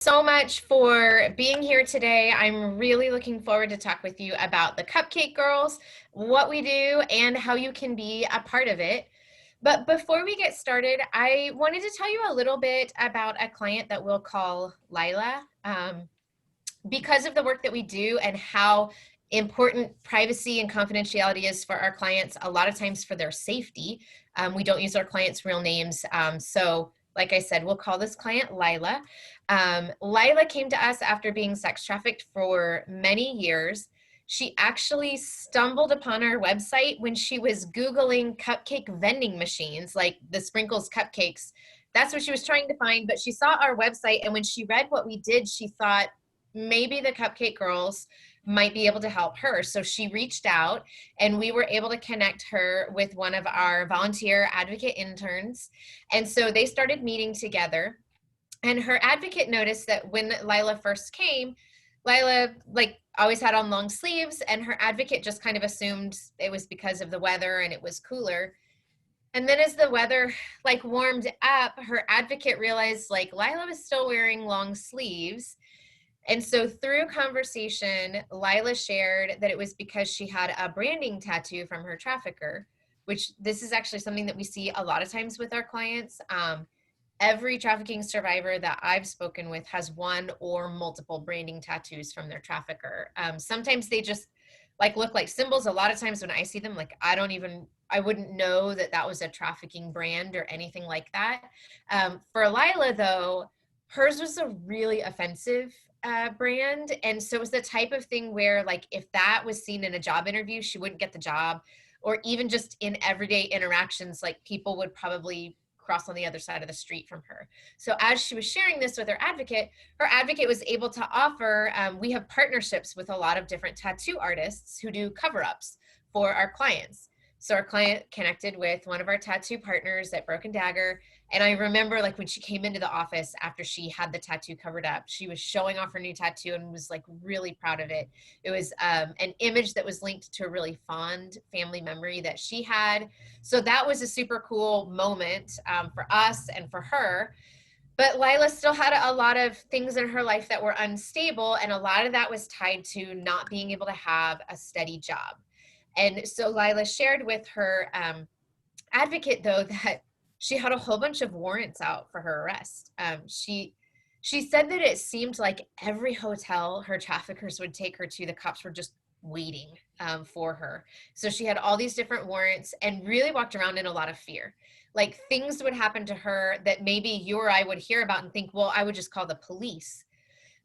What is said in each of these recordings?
So much for being here today. I'm really looking forward to talk with you about the Cupcake Girls, what we do, and how you can be a part of it. But before we get started, I wanted to tell you a little bit about a client that we'll call Laila. Because of the work that we do and how important privacy and confidentiality is for our clients, a lot of times for their safety, we don't use our clients' real names. So like I said, we'll call this client Laila. Laila came to us after being sex trafficked for many years. She actually stumbled upon our website when she was Googling cupcake vending machines, like the Sprinkles cupcakes. That's what she was trying to find, but she saw our website, and when she read what we did, she thought maybe the Cupcake Girls might be able to help her. So she reached out, and we were able to connect her with one of our volunteer advocate interns. And so they started meeting together. And her advocate noticed that when Laila first came, Laila always had on long sleeves, and her advocate just kind of assumed it was because of the weather and it was cooler. And then as the weather warmed up, her advocate realized Laila was still wearing long sleeves. And so through conversation, Laila shared that it was because she had a branding tattoo from her trafficker, which this is actually something that we see a lot of times with our clients. Every trafficking survivor that I've spoken with has one or multiple branding tattoos from their trafficker. Sometimes they just look like symbols. A lot of times when I see them, I wouldn't know that that was a trafficking brand or anything like that. For Laila though, hers was a really offensive brand. And so it was the type of thing where if that was seen in a job interview, she wouldn't get the job, or even just in everyday interactions, people would probably cross on the other side of the street from her. So as she was sharing this with her advocate was able to offer, we have partnerships with a lot of different tattoo artists who do cover-ups for our clients. So our client connected with one of our tattoo partners at Broken Dagger. And I remember when she came into the office after she had the tattoo covered up, she was showing off her new tattoo and was really proud of it. It was an image that was linked to a really fond family memory that she had. So that was a super cool moment for us and for her. But Laila still had a lot of things in her life that were unstable, and a lot of that was tied to not being able to have a steady job. And so Laila shared with her advocate, though, that she had a whole bunch of warrants out for her arrest. She said that it seemed like every hotel her traffickers would take her to, the cops were just waiting for her. So she had all these different warrants and really walked around in a lot of fear. Things would happen to her that maybe you or I would hear about and think, well, I would just call the police.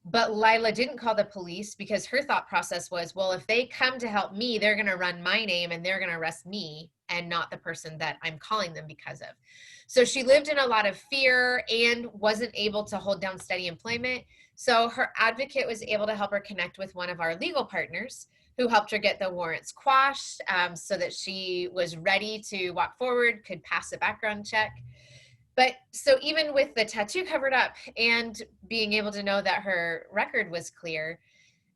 But Laila didn't call the police because her thought process was, well, if they come to help me, they're going to run my name and they're going to arrest me and not the person that I'm calling them because of. So she lived in a lot of fear and wasn't able to hold down steady employment. So her advocate was able to help her connect with one of our legal partners who helped her get the warrants quashed, so that she was ready to walk forward, could pass a background check. But so even with the tattoo covered up and being able to know that her record was clear,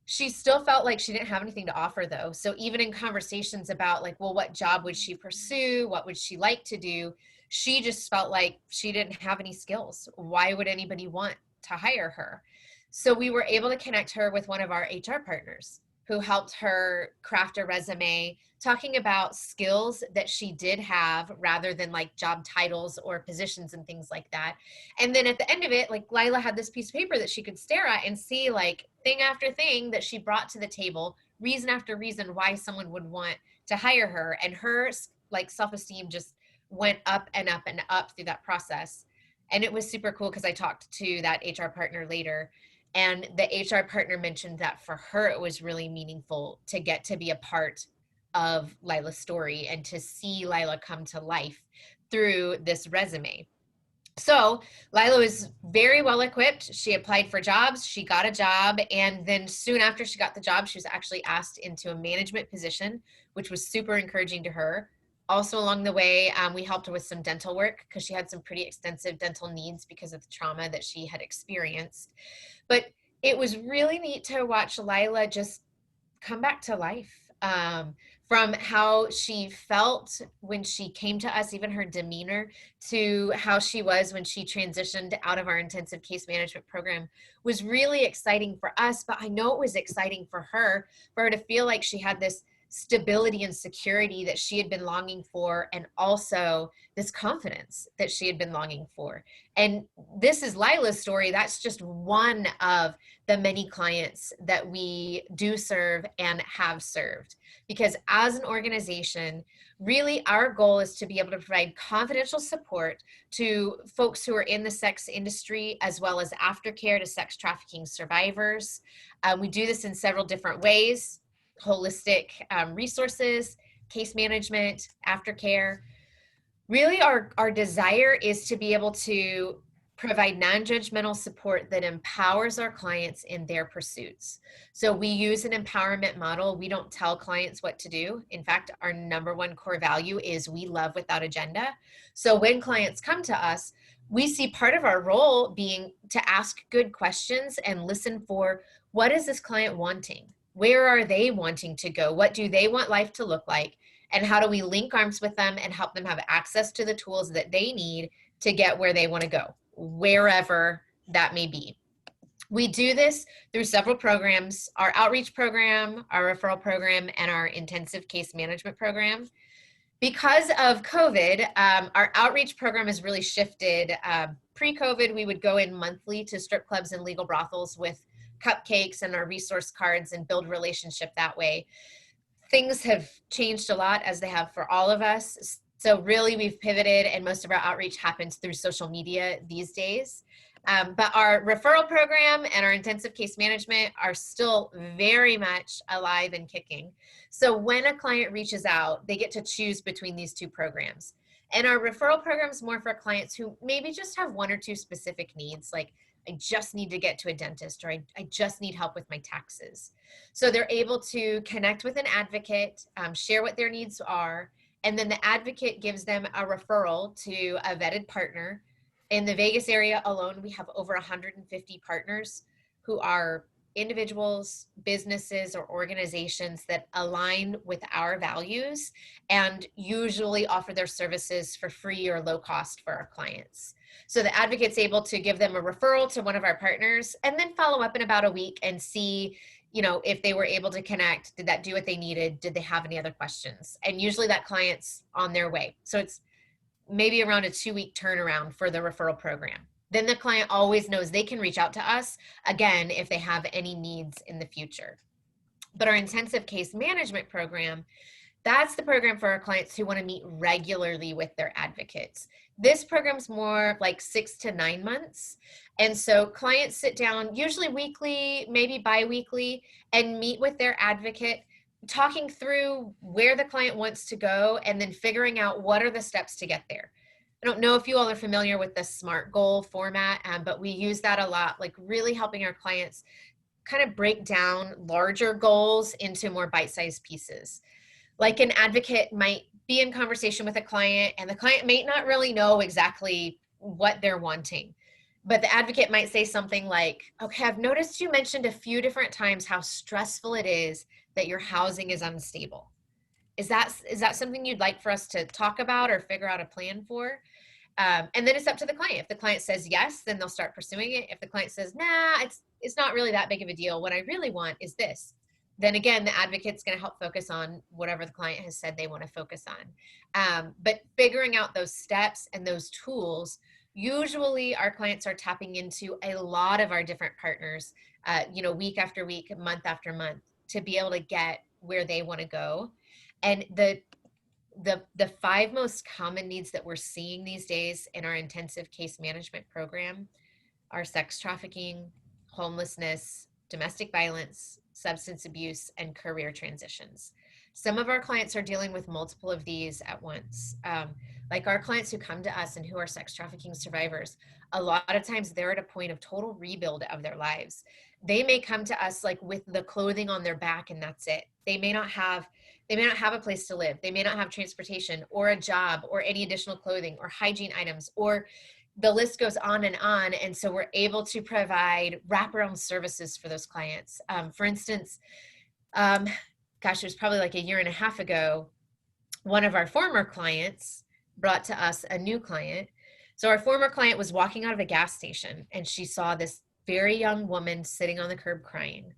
she still felt like she didn't have anything to offer, though. So even in conversations about well, what job would she pursue? What would she like to do? She just felt like she didn't have any skills. Why would anybody want to hire her? So we were able to connect her with one of our HR partners who helped her craft a resume talking about skills that she did have rather than job titles or positions and things like that. And then at the end of it, Laila had this piece of paper that she could stare at and see thing after thing that she brought to the table, reason after reason why someone would want to hire her. And her self-esteem just went up and up and up through that process. And it was super cool because I talked to that HR partner later, and the HR partner mentioned that for her, it was really meaningful to get to be a part of Laila's story and to see Laila come to life through this resume. So Laila was very well equipped. She applied for jobs, she got a job, and then soon after she got the job, she was actually asked into a management position, which was super encouraging to her. Also along the way, we helped her with some dental work because she had some pretty extensive dental needs because of the trauma that she had experienced. But it was really neat to watch Laila just come back to life. from how she felt when she came to us, even her demeanor, to how she was when she transitioned out of our intensive case management program was really exciting for us. But I know it was exciting for her to feel like she had this stability and security that she had been longing for, and also this confidence that she had been longing for. And this is Laila's story. That's just one of the many clients that we do serve and have served. Because as an organization, really our goal is to be able to provide confidential support to folks who are in the sex industry, as well as aftercare to sex trafficking survivors. We do this in several different ways: holistic resources, case management, aftercare. Really, our desire is to be able to provide non-judgmental support that empowers our clients in their pursuits. So we use an empowerment model. We don't tell clients what to do. In fact, our number one core value is we love without agenda. So when clients come to us, we see part of our role being to ask good questions and listen for, what is this client wanting? Where are they wanting to go? What do they want life to look like? And how do we link arms with them and help them have access to the tools that they need to get where they want to go, wherever that may be. We do this through several programs: our outreach program, our referral program, and our intensive case management program. Because of COVID, our outreach program has really shifted. Pre-COVID, we would go in monthly to strip clubs and legal brothels with cupcakes and our resource cards and build relationship that way. Things have changed a lot, as they have for all of us. So really we've pivoted, and most of our outreach happens through social media these days. But our referral program and our intensive case management are still very much alive and kicking. So when a client reaches out, they get to choose between these two programs. And our referral program is more for clients who maybe just have one or two specific needs, like, I just need to get to a dentist, or I just need help with my taxes. So they're able to connect with an advocate, share what their needs are, and then the advocate gives them a referral to a vetted partner. In the Vegas area alone, we have over 150 partners who are individuals, businesses, or organizations that align with our values and usually offer their services for free or low cost for our clients. So the advocate's able to give them a referral to one of our partners and then follow up in about a week and see, if they were able to connect. Did that do what they needed? Did they have any other questions? And usually that client's on their way. So it's maybe around a 2-week turnaround for the referral program. Then the client always knows they can reach out to us again if they have any needs in the future. But our intensive case management program, that's the program for our clients who want to meet regularly with their advocates. This program's more like 6 to 9 months. And so clients sit down, usually weekly, maybe bi-weekly, and meet with their advocate, talking through where the client wants to go and then figuring out what are the steps to get there. I don't know if you all are familiar with the SMART goal format, but we use that a lot, like really helping our clients kind of break down larger goals into more bite-sized pieces. Like an advocate might be in conversation with a client and the client may not really know exactly what they're wanting. But the advocate might say something like, okay, I've noticed you mentioned a few different times how stressful it is that your housing is unstable. Is that something you'd like for us to talk about or figure out a plan for? And then it's up to the client. If the client says yes, then they'll start pursuing it. If the client says, nah, it's not really that big of a deal. What I really want is this. Then again, the advocate's going to help focus on whatever the client has said they want to focus on. But figuring out those steps and those tools, usually our clients are tapping into a lot of our different partners, week after week, month after month, to be able to get where they want to go. And the 5 most common needs that we're seeing these days in our intensive case management program are sex trafficking, homelessness, domestic violence, substance abuse, and career transitions. Some of our clients are dealing with multiple of these at once. Like our clients who come to us and who are sex trafficking survivors, a lot of times they're at a point of total rebuild of their lives. They may come to us like with the clothing on their back and that's it. They may not have a place to live. They may not have transportation or a job or any additional clothing or hygiene items, or the list goes on. And so we're able to provide wraparound services for those clients. For instance, gosh, it was probably like a year and a half ago, one of our former clients brought to us a new client. So our former client was walking out of a gas station and she saw this very young woman sitting on the curb crying.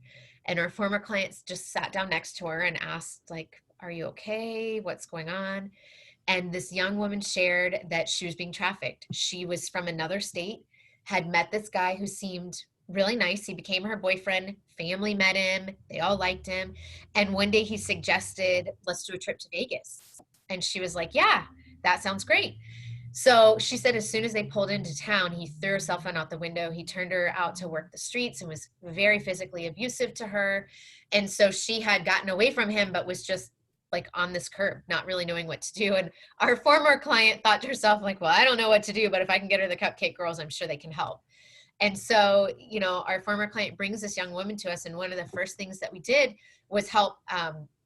And our former client just sat down next to her and asked, like, are you okay? What's going on? And this young woman shared that she was being trafficked. She was from another state, had met this guy who seemed really nice. He became her boyfriend. Family met him. They all liked him. And one day he suggested, let's do a trip to Vegas. And she was like, yeah, that sounds great. So she said as soon as they pulled into town, he threw her cell phone out the window. He turned her out to work the streets and was very physically abusive to her. And so she had gotten away from him, but was just like on this curb, not really knowing what to do. And our former client thought to herself, like, well, I don't know what to do, but if I can get her the Cupcake Girls, I'm sure they can help. And so, our former client brings this young woman to us. And one of the first things that we did was help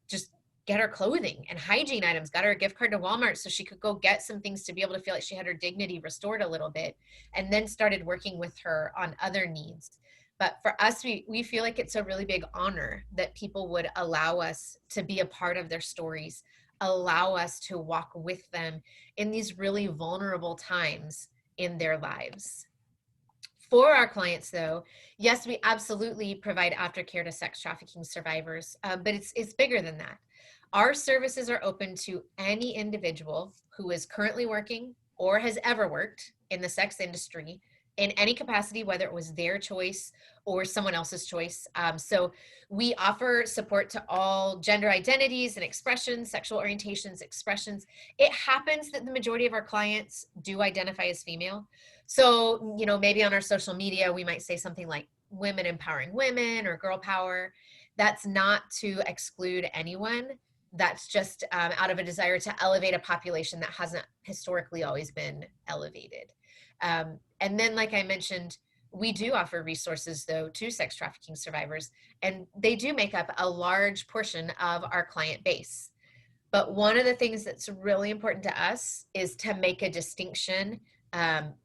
just get her clothing and hygiene items, got her a gift card to Walmart so she could go get some things to be able to feel like she had her dignity restored a little bit, and then started working with her on other needs. But for us, we feel like it's a really big honor that people would allow us to be a part of their stories, allow us to walk with them in these really vulnerable times in their lives. For our clients, though, yes, we absolutely provide aftercare to sex trafficking survivors, but it's bigger than that. Our services are open to any individual who is currently working or has ever worked in the sex industry in any capacity, whether it was their choice or someone else's choice. So we offer support to all gender identities and expressions, sexual orientations, expressions. It happens that the majority of our clients do identify as female. So, maybe on our social media, we might say something like women empowering women or girl power. That's not to exclude anyone. That's just out of a desire to elevate a population that hasn't historically always been elevated. And then, like I mentioned, we do offer resources, though, to sex trafficking survivors, and they do make up a large portion of our client base. But one of the things that's really important to us is to make a distinction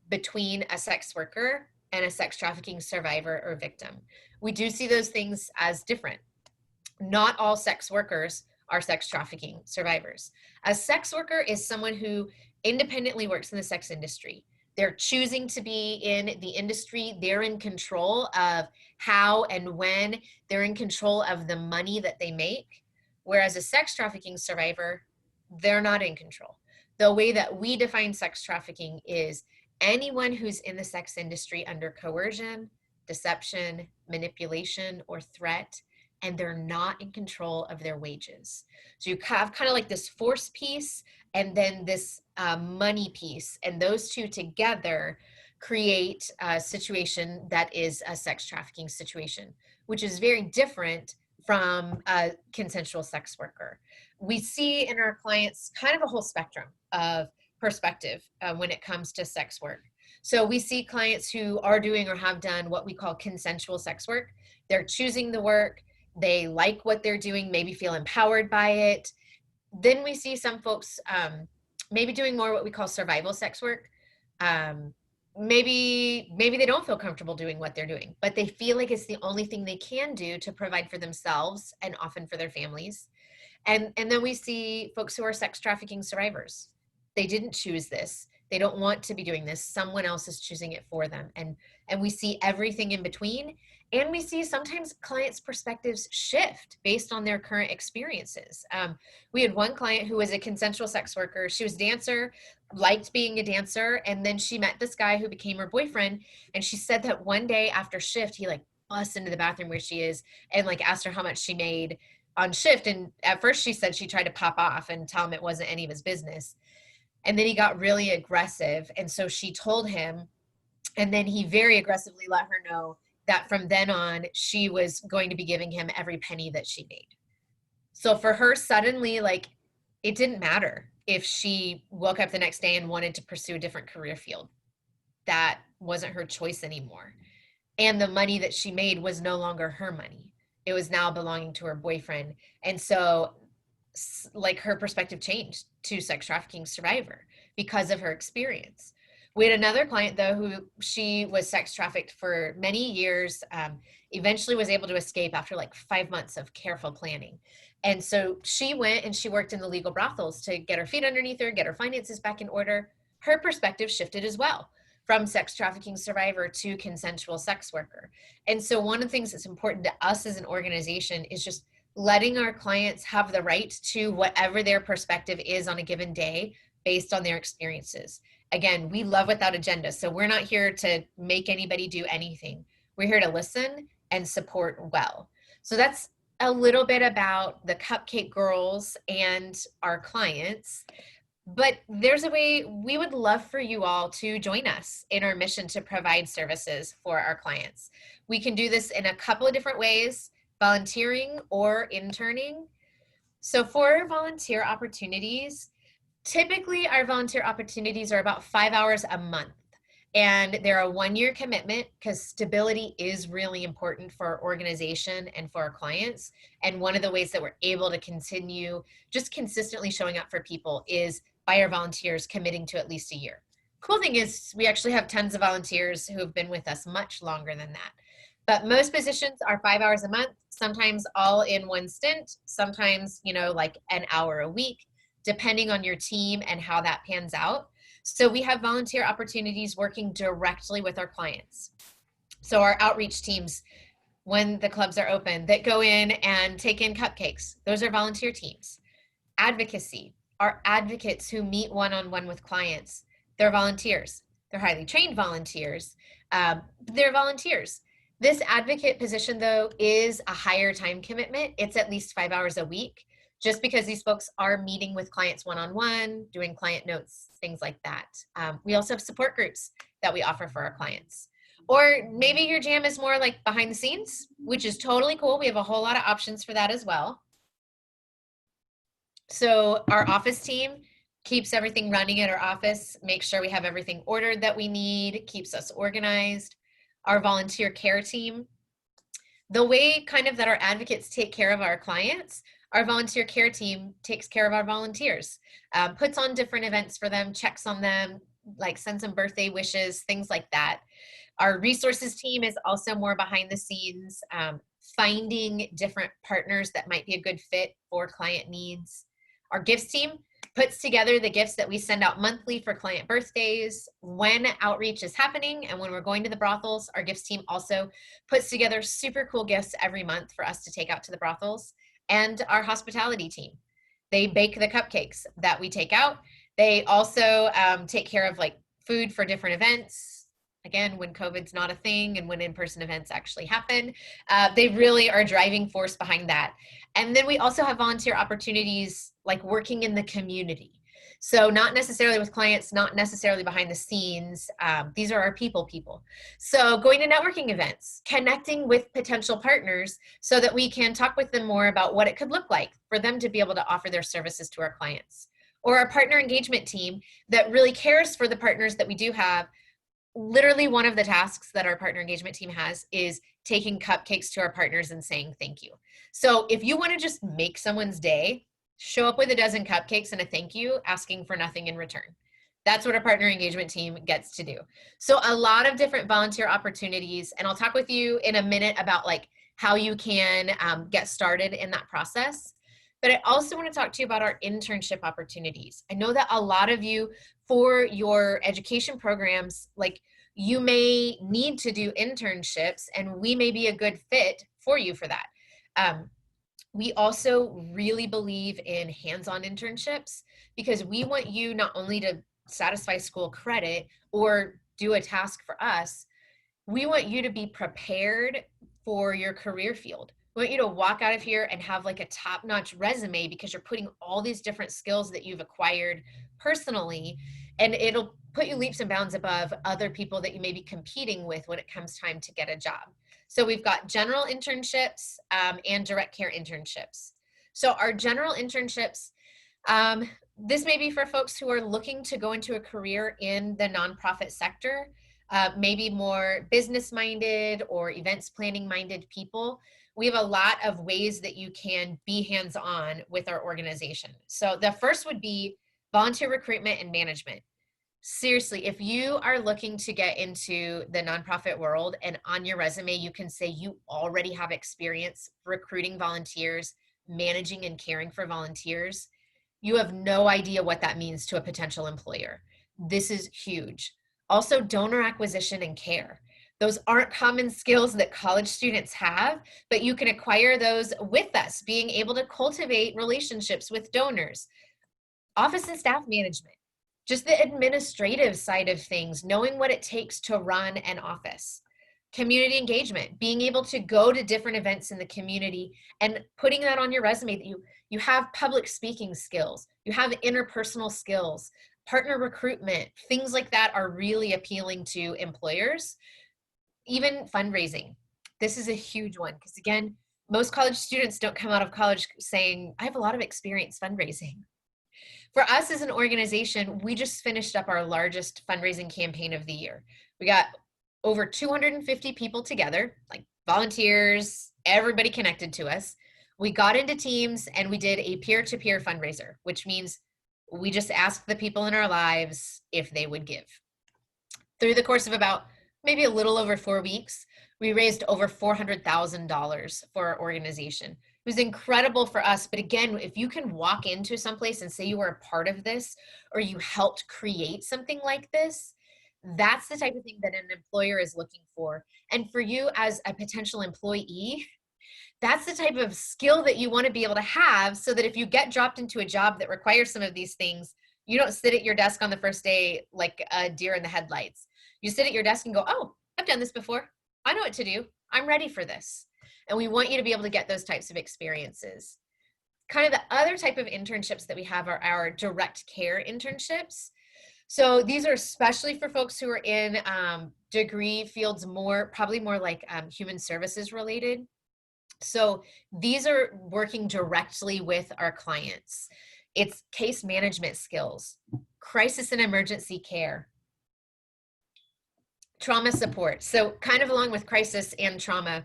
between a sex worker and a sex trafficking survivor or victim. We do see those things as different. Not all sex workers are sex trafficking survivors. A sex worker is someone who independently works in the sex industry. They're choosing to be in the industry. They're in control of how and when. They're in control of the money that they make. Whereas a sex trafficking survivor, they're not in control. The way that we define sex trafficking is anyone who's in the sex industry under coercion, deception, manipulation, or threat, and they're not in control of their wages. So you have kind of like this force piece and then this money piece, and those two together create a situation that is a sex trafficking situation, which is very different from a consensual sex worker. We see in our clients kind of a whole spectrum of perspective when it comes to sex work. So we see clients who are doing or have done what we call consensual sex work. They're choosing the work. They like what they're doing, maybe feel empowered by it. Then we see some folks maybe doing more what we call survival sex work. Maybe they don't feel comfortable doing what they're doing, but they feel like it's the only thing they can do to provide for themselves and often for their families. And then we see folks who are sex trafficking survivors. They didn't choose this. They don't want to be doing this. Someone else is choosing it for them. And we see everything in between. And we see sometimes clients' perspectives shift based on their current experiences. We had one client who was a consensual sex worker. She was a dancer, liked being a dancer. And then she met this guy who became her boyfriend. And she said that one day after shift, he like bust into the bathroom where she is and like asked her how much she made on shift. And at first she said she tried to pop off and tell him it wasn't any of his business. And then he got really aggressive. And so she told him, and then he very aggressively let her know that from then on, she was going to be giving him every penny that she made. So for her, suddenly, like, it didn't matter if she woke up the next day and wanted to pursue a different career field. That wasn't her choice anymore. And the money that she made was no longer her money. It was now belonging to her boyfriend. And so, like, her perspective changed to sex trafficking survivor because of her experience. We had another client though, who she was sex trafficked for many years, eventually was able to escape after like 5 months of careful planning. And so she went and she worked in the legal brothels to get her feet underneath her, get her finances back in order. Her perspective shifted as well, from sex trafficking survivor to consensual sex worker. And so one of the things that's important to us as an organization is just letting our clients have the right to whatever their perspective is on a given day based on their experiences. Again, we love without agenda. So we're not here to make anybody do anything. We're here to listen and support well. So that's a little bit about the Cupcake Girls and our clients. But there's a way we would love for you all to join us in our mission to provide services for our clients. We can do this in a couple of different ways: volunteering or interning. So for volunteer opportunities, typically our volunteer opportunities are about 5 hours a month, and they're a 1-year commitment because stability is really important for our organization and for our clients. And one of the ways that we're able to continue just consistently showing up for people is by our volunteers committing to at least a year. Cool thing is we actually have tons of volunteers who have been with us much longer than that. But most positions are 5 hours a month, sometimes all in one stint, sometimes, like an hour a week, depending on your team and how that pans out. So we have volunteer opportunities working directly with our clients. So our outreach teams, when the clubs are open, that go in and take in cupcakes, those are volunteer teams. Advocacy, our advocates who meet one-on-one with clients, they're volunteers. They're highly trained volunteers. They're volunteers. This advocate position, though, is a higher time commitment. It's at least 5 hours a week, just because these folks are meeting with clients one-on-one, doing client notes, things like that. We also have support groups that we offer for our clients. Or maybe your jam is more like behind the scenes, which is totally cool. We have a whole lot of options for that as well. So our office team keeps everything running at our office, makes sure we have everything ordered that we need, keeps us organized. Our volunteer care team, the way kind of that our advocates take care of our clients, our volunteer care team takes care of our volunteers, puts on different events for them, checks on them, like sends them birthday wishes, things like that. Our resources team is also more behind the scenes, finding different partners that might be a good fit for client needs. Our gifts team puts together the gifts that we send out monthly for client birthdays. When outreach is happening and when we're going to the brothels, our gifts team also puts together super cool gifts every month for us to take out to the brothels. And our hospitality team, they bake the cupcakes that we take out. They also take care of like food for different events. Again, when COVID's not a thing and when in-person events actually happen, they really are a driving force behind that. And then we also have volunteer opportunities like working in the community. So not necessarily with clients, not necessarily behind the scenes. These are our people. So going to networking events, connecting with potential partners so that we can talk with them more about what it could look like for them to be able to offer their services to our clients. Or our partner engagement team that really cares for the partners that we do have. Literally one of the tasks that our partner engagement team has is taking cupcakes to our partners and saying thank you. So if you want to just make someone's day, show up with a dozen cupcakes and a thank you, asking for nothing in return. That's what our partner engagement team gets to do. So a lot of different volunteer opportunities, and I'll talk with you in a minute about like how you can get started in that process. But I also want to talk to you about our internship opportunities. I know that a lot of you, for your education programs, like you may need to do internships, and we may be a good fit for you for that. We also really believe in hands-on internships because we want you not only to satisfy school credit or do a task for us, we want you to be prepared for your career field. We want you to walk out of here and have like a top-notch resume because you're putting all these different skills that you've acquired personally, and it'll put you leaps and bounds above other people that you may be competing with when it comes time to get a job. So we've got general internships and direct care internships. So our general internships, this may be for folks who are looking to go into a career in the nonprofit sector, maybe more business-minded or events planning-minded people. We have a lot of ways that you can be hands-on with our organization. So the first would be volunteer recruitment and management. Seriously, if you are looking to get into the nonprofit world and on your resume, you can say you already have experience recruiting volunteers, managing and caring for volunteers, you have no idea what that means to a potential employer. This is huge. Also, donor acquisition and care. Those aren't common skills that college students have, but you can acquire those with us, being able to cultivate relationships with donors. Office and staff management, just the administrative side of things, knowing what it takes to run an office. Community engagement, being able to go to different events in the community and putting that on your resume that you have public speaking skills, you have interpersonal skills, partner recruitment, things like that are really appealing to employers. Even fundraising. This is a huge one because, again, most college students don't come out of college saying, I have a lot of experience fundraising. For us as an organization, we just finished up our largest fundraising campaign of the year. We got over 250 people together, like volunteers, everybody connected to us. We got into teams and we did a peer-to-peer fundraiser, which means we just asked the people in our lives if they would give. Through the course of about maybe a little over 4 weeks, we raised over $400,000 for our organization. It was incredible for us. But again, if you can walk into someplace and say you were a part of this or you helped create something like this, that's the type of thing that an employer is looking for. And for you as a potential employee, that's the type of skill that you want to be able to have so that if you get dropped into a job that requires some of these things, you don't sit at your desk on the first day like a deer in the headlights. You sit at your desk and go, oh, I've done this before. I know what to do. I'm ready for this. And we want you to be able to get those types of experiences. Kind of the other type of internships that we have are our direct care internships. So these are especially for folks who are in degree fields probably more like human services related. So these are working directly with our clients. It's case management skills, crisis and emergency care, trauma support. So kind of along with crisis and trauma,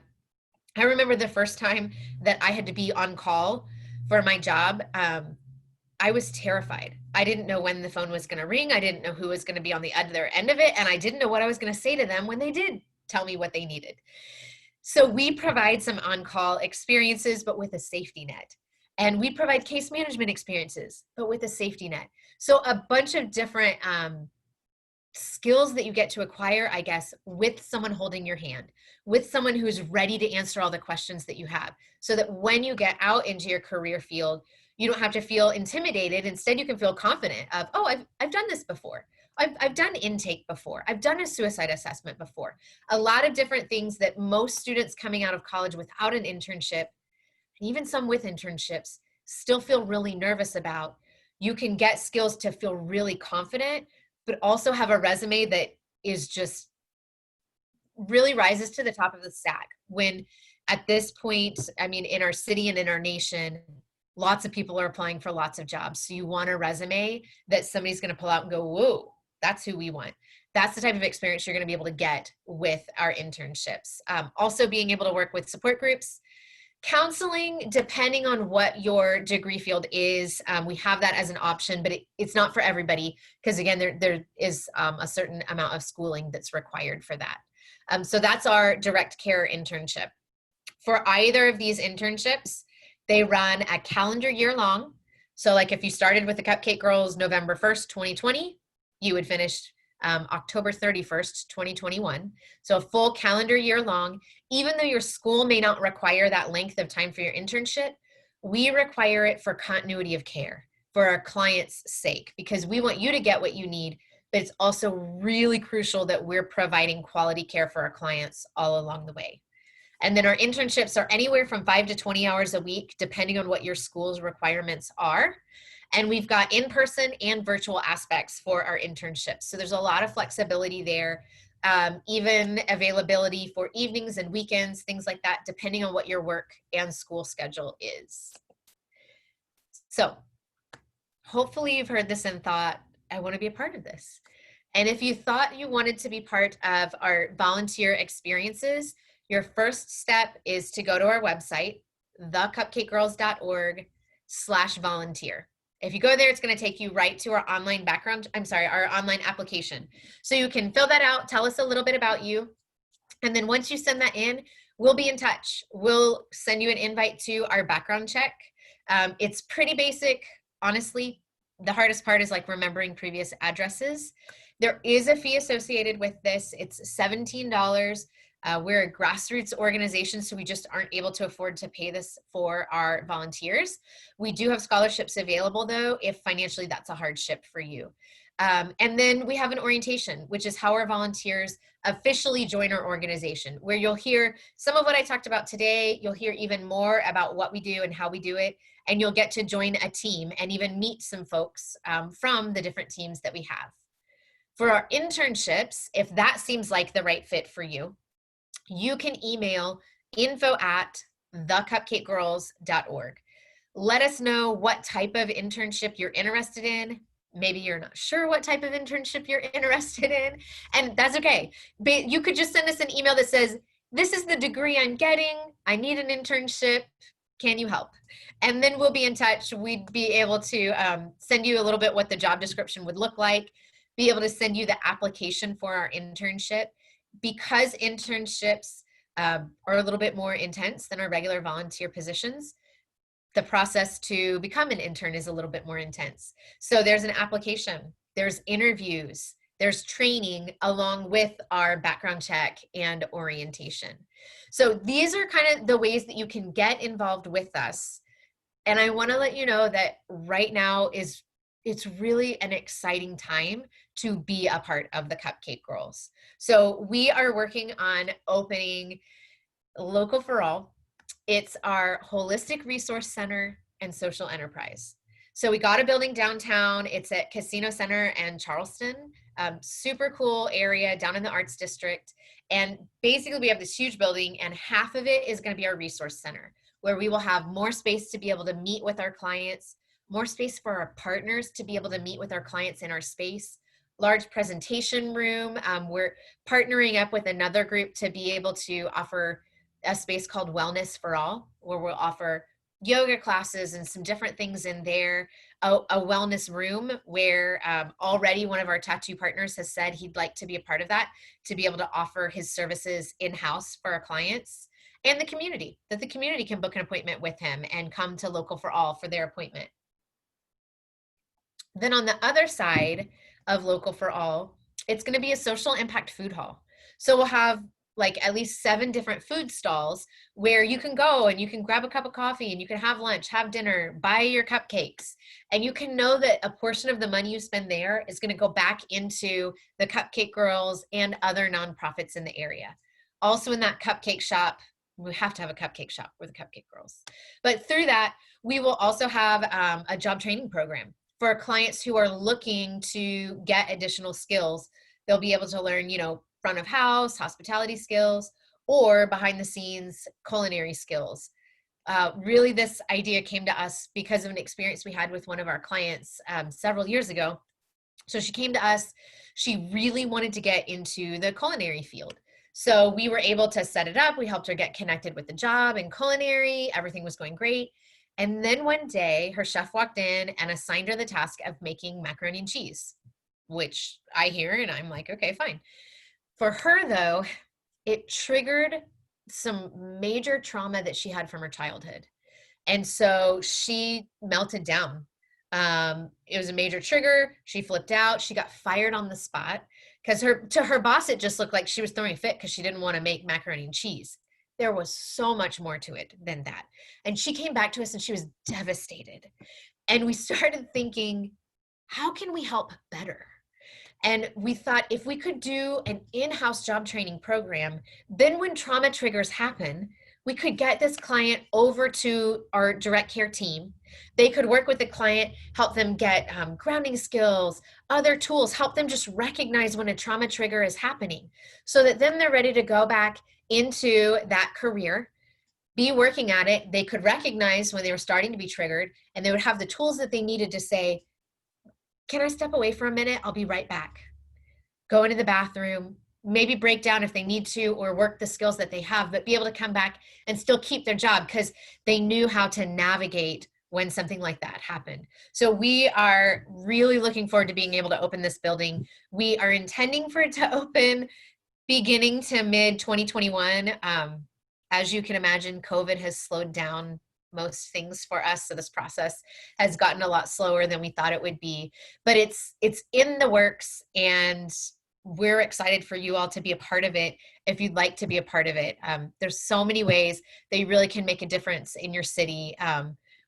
I remember the first time that I had to be on call for my job. I was terrified. I didn't know when the phone was going to ring. I didn't know who was going to be on the other end of it. And I didn't know what I was going to say to them when they did tell me what they needed. So we provide some on-call experiences, but with a safety net. And we provide case management experiences, but with a safety net. So a bunch of different skills that you get to acquire, I guess, with someone holding your hand, with someone who's ready to answer all the questions that you have, so that when you get out into your career field, you don't have to feel intimidated. Instead, you can feel confident of, oh, I've done this before. I've done intake before. I've done a suicide assessment before. A lot of different things that most students coming out of college without an internship, and even some with internships, still feel really nervous about. You can get skills to feel really confident, but also have a resume that is just really rises to the top of the stack. When at this point, I mean, in our city and in our nation, lots of people are applying for lots of jobs. So you want a resume that somebody's going to pull out and go, whoa, that's who we want. That's the type of experience you're going to be able to get with our internships. Also being able to work with support groups, counseling, depending on what your degree field is. We have that as an option, but it's not for everybody because, again, there is a certain amount of schooling that's required for that. So that's our direct care internship. For either of these internships, they run a calendar year long. So like if you started with the Cupcake Girls November 1st, 2020, you would finish October 31st, 2021. So a full calendar year long. Even though your school may not require that length of time for your internship, we require it for continuity of care, for our clients' sake, because we want you to get what you need, but it's also really crucial that we're providing quality care for our clients all along the way. And then our internships are anywhere from 5 to 20 hours a week, depending on what your school's requirements are. And we've got in-person and virtual aspects for our internships. So there's a lot of flexibility there, even availability for evenings and weekends, things like that, depending on what your work and school schedule is. So hopefully you've heard this and thought, I want to be a part of this. And if you thought you wanted to be part of our volunteer experiences, your first step is to go to our website, thecupcakegirls.org/volunteer. If you go there, it's going to take you right to our online our online application. So you can fill that out, tell us a little bit about you. And then once you send that in, we'll be in touch. We'll send you an invite to our background check. It's pretty basic, honestly. The hardest part is like remembering previous addresses. There is a fee associated with this. It's $17. We're a grassroots organization, so we just aren't able to afford to pay this for our volunteers. We do have scholarships available, though, if financially that's a hardship for you. And then we have an orientation, which is how our volunteers officially join our organization, where you'll hear some of what I talked about today. You'll hear even more about what we do and how we do it. And you'll get to join a team and even meet some folks from the different teams that we have. For our internships, if that seems like the right fit for you, you can email info@thecupcakegirls.org. Let us know what type of internship you're interested in. Maybe you're not sure what type of internship you're interested in, and that's okay. But you could just send us an email that says, this is the degree I'm getting. I need an internship. Can you help? And then we'll be in touch. We'd be able to send you a little bit what the job description would look like, be able to send you the application for our internship. Because internships are a little bit more intense than our regular volunteer positions, the process to become an intern is a little bit more intense. So there's an application, there's interviews, there's training along with our background check and orientation. So these are kind of the ways that you can get involved with us. And I want to let you know that right now it's really an exciting time to be a part of the Cupcake Girls. So we are working on opening Local for All. It's our holistic resource center and social enterprise. So we got a building downtown. It's at Casino Center and Charleston. Super cool area down in the Arts District. And basically we have this huge building, and half of it is going to be our resource center, where we will have more space to be able to meet with our clients, more space for our partners to be able to meet with our clients in our space, large presentation room. We're partnering up with another group to be able to offer a space called Wellness for All, where we'll offer yoga classes and some different things in there, a wellness room where already one of our tattoo partners has said he'd like to be a part of that, to be able to offer his services in-house for our clients, and the community, that the community can book an appointment with him and come to Local for All for their appointment. Then on the other side of Local for All, it's going to be a social impact food hall. So we'll have like at least 7 different food stalls where you can go and you can grab a cup of coffee and you can have lunch, have dinner, buy your cupcakes. And you can know that a portion of the money you spend there is going to go back into the Cupcake Girls and other nonprofits in the area. Also in that cupcake shop, we have to have a cupcake shop for the Cupcake Girls. But through that, we will also have a job training program for clients who are looking to get additional skills. They'll be able to learn, front of house, hospitality skills, or behind the scenes culinary skills. Really, this idea came to us because of an experience we had with one of our clients several years ago. So she came to us, she really wanted to get into the culinary field. So we were able to set it up. We helped her get connected with the job and culinary. Everything was going great. And then one day her chef walked in and assigned her the task of making macaroni and cheese, which I hear and I'm like, okay, fine. For her though, it triggered some major trauma that she had from her childhood. And so she melted down. It was a major trigger. She flipped out. She got fired on the spot because to her boss, it just looked like she was throwing a fit because she didn't want to make macaroni and cheese. There was so much more to it than that. And she came back to us and she was devastated. And we started thinking, how can we help better? And we thought if we could do an in-house job training program, then when trauma triggers happen, we could get this client over to our direct care team. They could work with the client, help them get grounding skills, other tools, help them just recognize when a trauma trigger is happening so that then they're ready to go back into that career, be working at it. They could recognize when they were starting to be triggered, and they would have the tools that they needed to say, can I step away for a minute? I'll be right back. Go into the bathroom, maybe break down if they need to, or work the skills that they have, but be able to come back and still keep their job because they knew how to navigate when something like that happened. So we are really looking forward to being able to open this building. We are intending for it to open beginning to mid 2021. As you can imagine, COVID has slowed down most things for us. So this process has gotten a lot slower than we thought it would be, but it's in the works, and we're excited for you all to be a part of it if you'd like to be a part of it. There's so many ways that you really can make a difference in your city.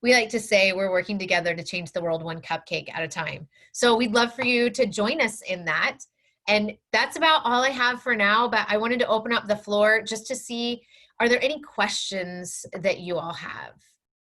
We like to say we're working together to change the world one cupcake at a time. So we'd love for you to join us in that. And that's about all I have for now, but I wanted to open up the floor just to see, are there any questions that you all have?